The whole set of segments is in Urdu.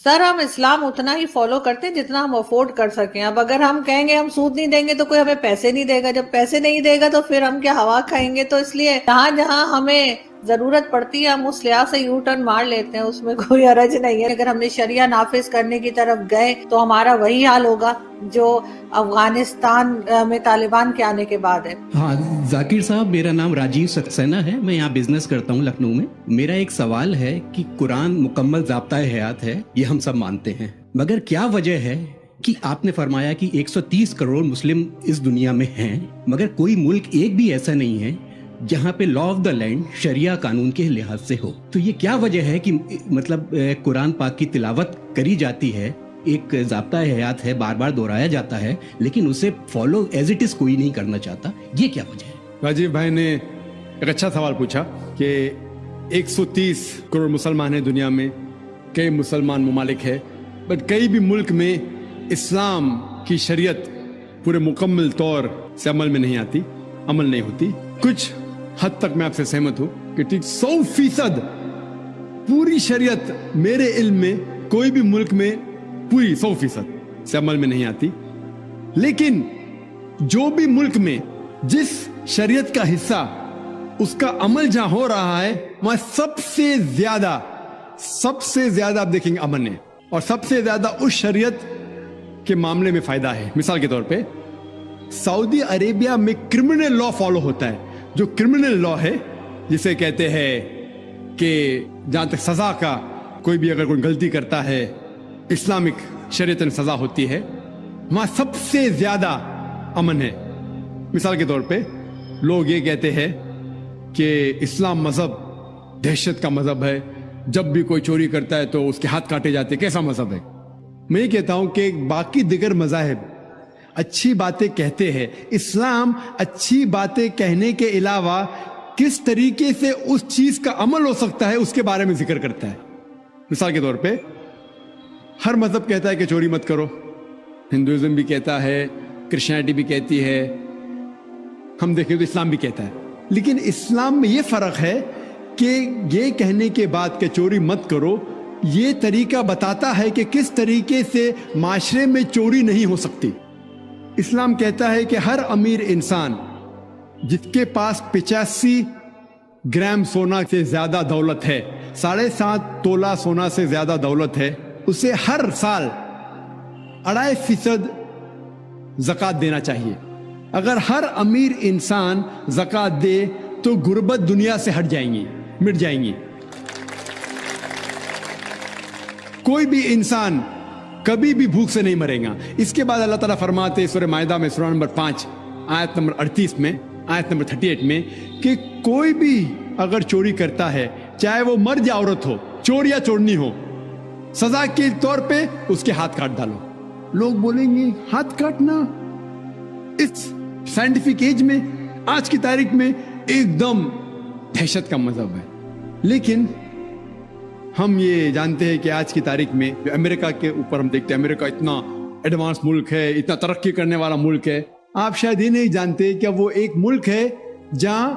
سر ہم اسلام اتنا ہی فالو کرتے ہیں جتنا ہم افورڈ کر سکیں. اب اگر ہم کہیں گے ہم سود نہیں دیں گے تو کوئی ہمیں پیسے نہیں دے گا, جب پیسے نہیں دے گا تو پھر ہم کیا ہوا کھائیں گے. تو اس لیے جہاں جہاں ہمیں ضرورت پڑتی ہے ہم اس لحاظ سے یو ٹرن مار لیتے ہیں, اس میں کوئی حرج نہیں ہے. اگر ہم نے شریعہ نافذ کرنے کی طرف گئے تو ہمارا وہی حال ہوگا جو افغانستان میں طالبان کے آنے کے بعد ہے. ہاں ذاکر صاحب, میرا نام راجیو سکسینہ ہے, میں یہاں بزنس کرتا ہوں لکھنؤ میں. میرا ایک سوال ہے کہ قرآن مکمل ضابطۂ حیات ہے, یہ ہم سب مانتے ہیں, مگر کیا وجہ ہے کہ آپ نے فرمایا کہ 130 کروڑ مسلم اس دنیا میں ہیں, مگر کوئی ملک ایک بھی ایسا نہیں ہے جہاں پہ لا آف دا لینڈ شریعہ قانون کے لحاظ سے ہو. تو یہ کیا وجہ ہے کہ مطلب قرآن پاک کی تلاوت کری جاتی ہے, ایک ضابطہ حیات ہے, بار بار دہرایا جاتا ہے, لیکن اسے فالو ایز اٹ از کوئی نہیں کرنا چاہتا, یہ کیا وجہ ہے؟ راجیو بھائی نے ایک اچھا سوال پوچھا کہ 130 کروڑ مسلمان ہیں دنیا میں, کئی مسلمان ممالک ہے, بٹ کئی بھی ملک میں اسلام کی شریعت پورے مکمل طور سے عمل میں نہیں آتی, عمل نہیں ہوتی. کچھ حد تک میں آپ سے سہمت ہوں کہ ٹھیک 100% پوری شریعت میرے علم میں کوئی بھی ملک میں پوری 100% سے عمل میں نہیں آتی, لیکن جو بھی ملک میں جس شریعت کا حصہ اس کا عمل جہاں ہو رہا ہے وہاں سب سے زیادہ آپ دیکھیں گے امن ہے, اور سب سے زیادہ اس شریعت کے معاملے میں فائدہ ہے. مثال کے طور پہ سعودی عربیہ میں کرمنل لا فالو ہوتا ہے. جو کرمنل لا ہے جسے کہتے ہیں کہ جہاں تک سزا کا, کوئی بھی اگر کوئی غلطی کرتا ہے اسلامک شریعت میں سزا ہوتی ہے, وہاں سب سے زیادہ امن ہے. مثال کے طور پہ لوگ یہ کہتے ہیں کہ اسلام مذہب دہشت کا مذہب ہے, جب بھی کوئی چوری کرتا ہے تو اس کے ہاتھ کاٹے جاتے, کیسا مذہب ہے؟ میں یہ کہتا ہوں کہ باقی دیگر مذاہب اچھی باتیں کہتے ہیں, اسلام اچھی باتیں کہنے کے علاوہ کس طریقے سے اس چیز کا عمل ہو سکتا ہے اس کے بارے میں ذکر کرتا ہے. مثال کے طور پہ ہر مذہب کہتا ہے کہ چوری مت کرو, ہندوازم بھی کہتا ہے, کرسچینٹی بھی کہتی ہے, ہم دیکھیں تو اسلام بھی کہتا ہے. لیکن اسلام میں یہ فرق ہے کہ یہ کہنے کے بعد کہ چوری مت کرو, یہ طریقہ بتاتا ہے کہ کس طریقے سے معاشرے میں چوری نہیں ہو سکتی. اسلام کہتا ہے کہ ہر امیر انسان جس کے پاس 85 گرام سونا سے زیادہ دولت ہے, 7.5 تولہ سونا سے زیادہ دولت ہے, اسے ہر سال 2.5% زکوٰۃ دینا چاہیے. اگر ہر امیر انسان زکوٰۃ دے تو غربت دنیا سے ہٹ جائیں گی, مٹ جائیں گی. کوئی بھی انسان کبھی بھی بھوک سے نہیں مرے گا. اس کے بعد اللہ تعالیٰ فرماتے ہیں سورہ مائدہ میں سورہ نمبر 5 آیت نمبر 38 میں, آیت نمبر 38 میں, کہ کوئی بھی اگر چوری کرتا ہے, چاہے وہ مرد یا عورت ہو, چور یا چورنی ہو, سزا کے طور پہ اس کے ہاتھ کاٹ ڈالو. لوگ بولیں گے ہاتھ کاٹنا اس سائنٹیفک ایج میں, آج کی تاریخ میں ایک دم دہشت کا مذہب ہے. لیکن ہم یہ جانتے ہیں کہ آج کی تاریخ میں جو امریکہ کے اوپر ہم دیکھتے ہیں, امریکہ اتنا ایڈوانس ملک ہے, اتنا ترقی کرنے والا ملک ہے. آپ شاید یہ نہیں جانتے کہ وہ ایک ملک ہے جہاں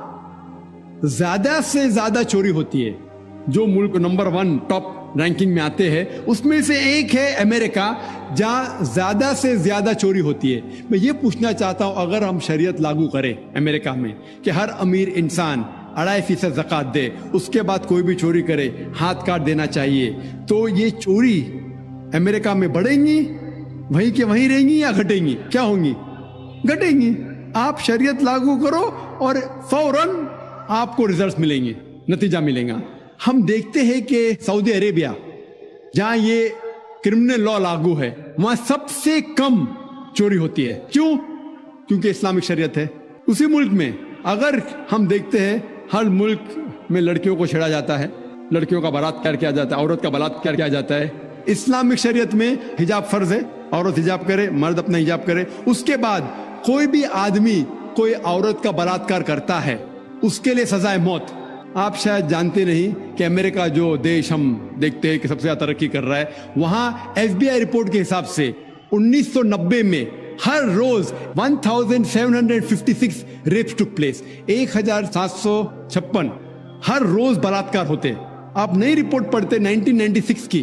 زیادہ سے زیادہ چوری ہوتی ہے. جو ملک نمبر 1 ٹاپ رینکنگ میں آتے ہیں اس میں سے ایک ہے امریکہ, جہاں زیادہ سے زیادہ چوری ہوتی ہے. میں یہ پوچھنا چاہتا ہوں, اگر ہم شریعت لاگو کریں امریکہ میں کہ ہر امیر انسان 2.5% زکوٰۃ دے, اس کے بعد کوئی بھی چوری کرے ہاتھ کاٹ دینا چاہیے, تو یہ چوری امریکہ میں بڑھیں گی, وہیں کے وہیں رہیں گی, یا گھٹیں گی؟ کیا ہوں گی؟ گھٹیں گی. آپ شریعت لاگو کرو اور فوراً آپ کو ریزلٹس ملیں گے, نتیجہ ملے گا. ہم دیکھتے ہیں کہ سعودی عربیہ جہاں یہ کرمنل لا لاگو ہے وہاں سب سے کم چوری ہوتی ہے. کیوں؟ کیونکہ اسلامک شریعت ہے اسی ملک میں. اگر ہم دیکھتے ہیں ہر ملک میں لڑکیوں کو چھیڑا جاتا ہے, لڑکیوں کا بلاತ್ಕಾರ کیا جاتا ہے, عورت کا بلاತ್ಕಾರ کیا جاتا ہے. اسلامک شریعت میں حجاب فرض ہے, عورت حجاب کرے, مرد اپنا حجاب کرے. اس کے بعد کوئی بھی آدمی کوئی عورت کا بلاತ್ಕಾರ کرتا ہے اس کے لیے سزا ہے موت. آپ شاید جانتے نہیں کہ امریکہ جو دیش ہم دیکھتے ہیں کہ سب سے زیادہ ترقی کر رہا ہے, وہاں FBI رپورٹ کے حساب سے 1990 میں ہر روز 1756 ریپس ٹک پلیس, 1756 ہر روز بلاತ್ಕಾರ ہوتے. آپ نئی رپورٹ پڑھتے 1996 کی,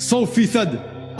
100%